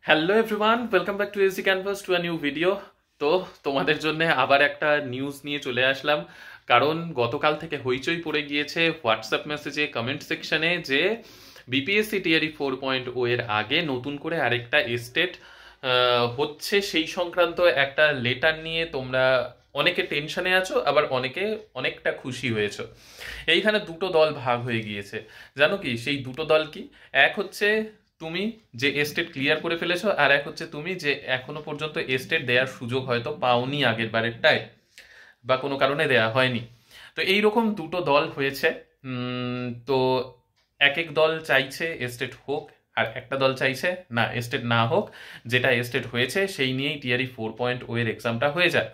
Hello everyone, welcome back to AC canvas to a new video. তো তোমাদের জন্য আবার একটা নিউজ নিয়ে চলে আসলাম, কারণ গতকাল থেকে হইচই পড়ে গিয়েছে হোয়াটসঅ্যাপ মেসেজে, কমেন্ট সেকশনে যে বিপিএসসি টিআরই 4.0 এর আগে নতুন করে আরেকটা এস্টেট হচ্ছে। সেই সংক্রান্ত একটা লেটার নিয়ে তোমরা অনেকে টেনশনে আছো, আবার অনেকে অনেকটা খুশি হয়েছো। এইখানে দুটো দল ভাগ হয়ে গিয়েছে। জানো কি সেই দুটো দল কি? এক হচ্ছে তুমি যে এস্টেট ক্লিয়ার করে ফেলেছো, আর এক হচ্ছে তুমি যে এখনো পর্যন্ত এস্টেট দেওয়ার সুযোগ হয়তো পাওনি আগের বারেরটায়, বা কোনো কারণে দেয়া হয়নি। তো এইরকম দুটো দল হয়েছে। তো এক এক দল চাইছে এস্টেট হোক, আর একটা দল চাইছে না, এস্টেট না হোক, যেটা এস্টেট হয়েছে সেই নিয়েই টিআরই 4.0 এর এক্সামটা হয়ে যায়।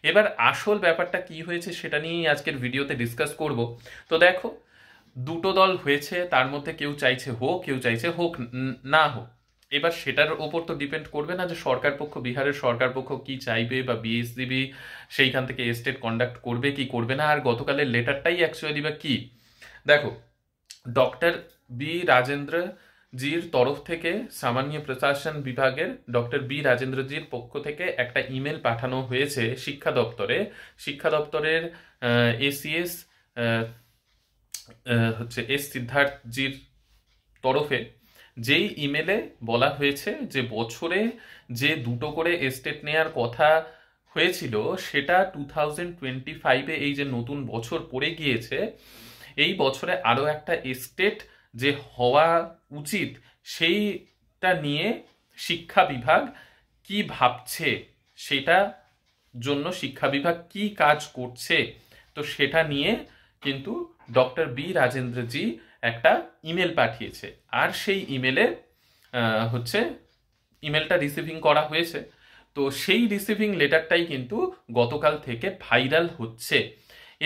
এবার আসল ব্যাপারটা কি হয়েছে সেটা নিয়েই আজকের ভিডিওতে ডিসকাস করব। তো দেখো, দুটো দল হয়েছে, তার মধ্যে কেউ চাইছে হোক, কেউ চাইছে হোক না হোক। এবার সেটার ওপর তো ডিপেন্ড করবে না যে সরকার পক্ষ, বিহারের সরকার পক্ষ কি চাইবে, বা বিএসসিবি সেইখান থেকে স্টেট কন্ডাক্ট করবে কি করবে না। আর গতকালের লেটারটাই অ্যাকচুয়ালি বা কি, দেখো, ডক্টর বি রাজেন্দ্র জির তরফ থেকে সামান্য প্রশাসন বিভাগের ডক্টর বি রাজেন্দ্রজির পক্ষ থেকে একটা ইমেল পাঠানো হয়েছে শিক্ষা দপ্তরে। শিক্ষা দপ্তরের এসিএস হচ্ছে এস সিদ্ধার্থজির তরফে, যেই ইমেলে বলা হয়েছে যে বছরে যে দুটো করে এস্টেট নেয়ার কথা হয়েছিল, সেটা 2025-এ এই যে নতুন বছর পড়ে গিয়েছে, এই বছরে আরো একটা এস্টেট যে হওয়া উচিত, সেইটা নিয়ে শিক্ষা বিভাগ কি ভাবছে, সেটা জন্য শিক্ষা বিভাগ কি কাজ করছে, তো সেটা নিয়ে কিন্তু ডক্টর বি রাজেন্দ্রজি একটা ইমেল পাঠিয়েছে। আর সেই ইমেলে হচ্ছে ইমেলটা রিসিভিং করা হয়েছে। তো সেই রিসিভিং লেটারটাই কিন্তু গতকাল থেকে ভাইরাল হচ্ছে।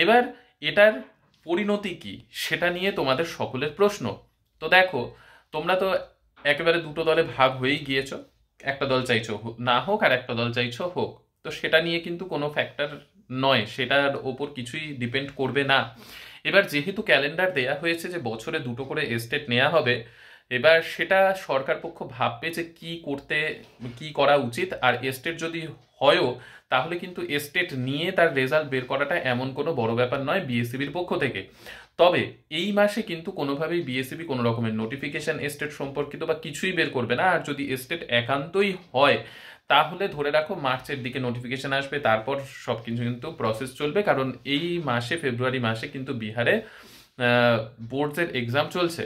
এবার এটার পরিণতি কি সেটা নিয়ে তোমাদের সকলের প্রশ্ন। তো দেখো, তোমরা তো একেবারে দুটো দলে ভাগ হয়েই গিয়েছো। একটা দল চাইছো না হোক, আর একটা দল চাইছো হোক। তো সেটা নিয়ে কিন্তু কোনো ফ্যাক্টর নয়, সেটার ওপর কিছুই ডিপেন্ড করবে না। এবার যেহেতু ক্যালেন্ডার দেয়া হয়েছে যে বছরে দুটো করে এস্টেট নেওয়া হবে, এবার সেটা সরকার পক্ষ ভাববে যে কি করতে, কি করা উচিত। আর এস্টেট যদি হয়ও, তাহলে কিন্তু এস্টেট নিয়ে তার রেজাল্ট বের করাটা এমন কোনো বড় ব্যাপার নয় বিএসসিবির পক্ষ থেকে। তবে এই মাসে কিন্তু কোনোভাবেই বিএসসিবি কোনো রকমের নোটিফিকেশন এস্টেট সম্পর্কিত বা কিছুই বের করবে না। আর যদি এস্টেট একান্তই হয়, তাহলে ধরে রাখো মার্চের দিকে নোটিফিকেশন আসবে, তারপর সবকিছু কিন্তু প্রসেস চলবে। কারণ এই মাসে, ফেব্রুয়ারি মাসে কিন্তু বিহারে বোর্ডসের এক্সাম চলছে।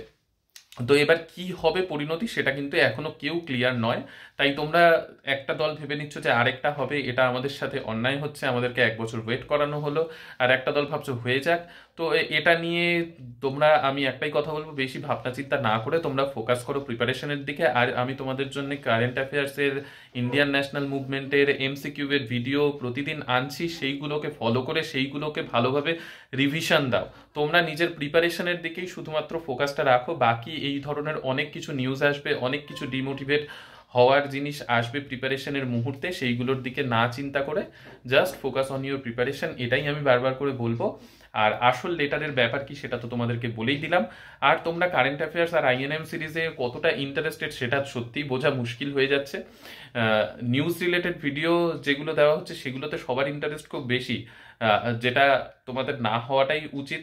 তো এবার কি হবে পরিণতি, সেটা কিন্তু এখনো কেউ ক্লিয়ার নয়। তাই তোমরা একটা দল ভেবে নিচ্ছ যে আরেকটা হবে, এটা আমাদের সাথে অন্যায় হচ্ছে, আমাদেরকে এক বছর ওয়েট করানো হলো। আর একটা দল ভাবছো হয়ে যাক। তো এটা নিয়ে তোমরা, আমি একটাই কথা বলবো, বেশি ভাবনা চিন্তা না করে তোমরা ফোকাস করো প্রিপারেশনের দিকে। আর আমি তোমাদের জন্য কারেন্ট অ্যাফেয়ার্সের, ইন্ডিয়ান ন্যাশনাল মুভমেন্টের এমসিকিউ এর ভিডিও প্রতিদিন আনছি, সেইগুলোকে ফলো করে সেইগুলোকে ভালোভাবে রিভিশন দাও। তোমরা নিজের প্রিপারেশনের দিকেই শুধুমাত্র ফোকাসটা রাখো। বাকি এই ধরনের অনেক কিছু নিউজ আসবে, অনেক কিছু ডিমোটিভেট হওয়ার জিনিস আসবে প্রিপারেশনের মুহূর্তে, সেইগুলোর দিকে না চিন্তা করে just focus on your preparation, এটাই আমি বারবার করে বলবো। আর আসল লেটারের ব্যাপার কি সেটা তো তোমাদেরকে বলেই দিলাম। আর তোমরা কারেন্ট অ্যাফেয়ার্স আর আইএনএম সিরিজে কতটা ইন্টারেস্টেড সেটা সত্যিই বোঝা মুশকিল হয়ে যাচ্ছে। নিউজ রিলেটেড ভিডিও যেগুলো দেওয়া হচ্ছে সেগুলোতে সবার ইন্টারেস্ট খুব বেশি, যেটা তোমাদের না হওয়াটাই উচিত।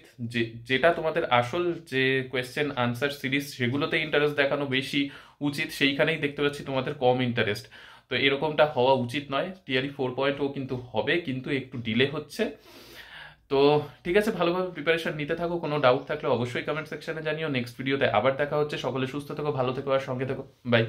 যেটা তোমাদের আসল যে কোয়েশ্চেন আনসার সিরিজ, সেগুলোতে ইন্টারেস্ট দেখানো বেশি উচিত, সেইখানেই দেখতে পাচ্ছি তোমাদের কম ইন্টারেস্ট। তো এরকমটা হওয়া উচিত নয়। টিআরই 4.0 কিন্তু হবে, কিন্তু একটু ডিলে হচ্ছে। তো ঠিক আছে, ভালোভাবে প্রিপারেশন নিতে থাকো। কোনো ডাউট থাকলে অবশ্যই কমেন্ট সেকশনে জানিও। নেক্সট ভিডিওতে আবার দেখা হচ্ছে। সকলে সুস্থ থেকো, ভালো থেকো, আর সঙ্গে থেকো। বাই।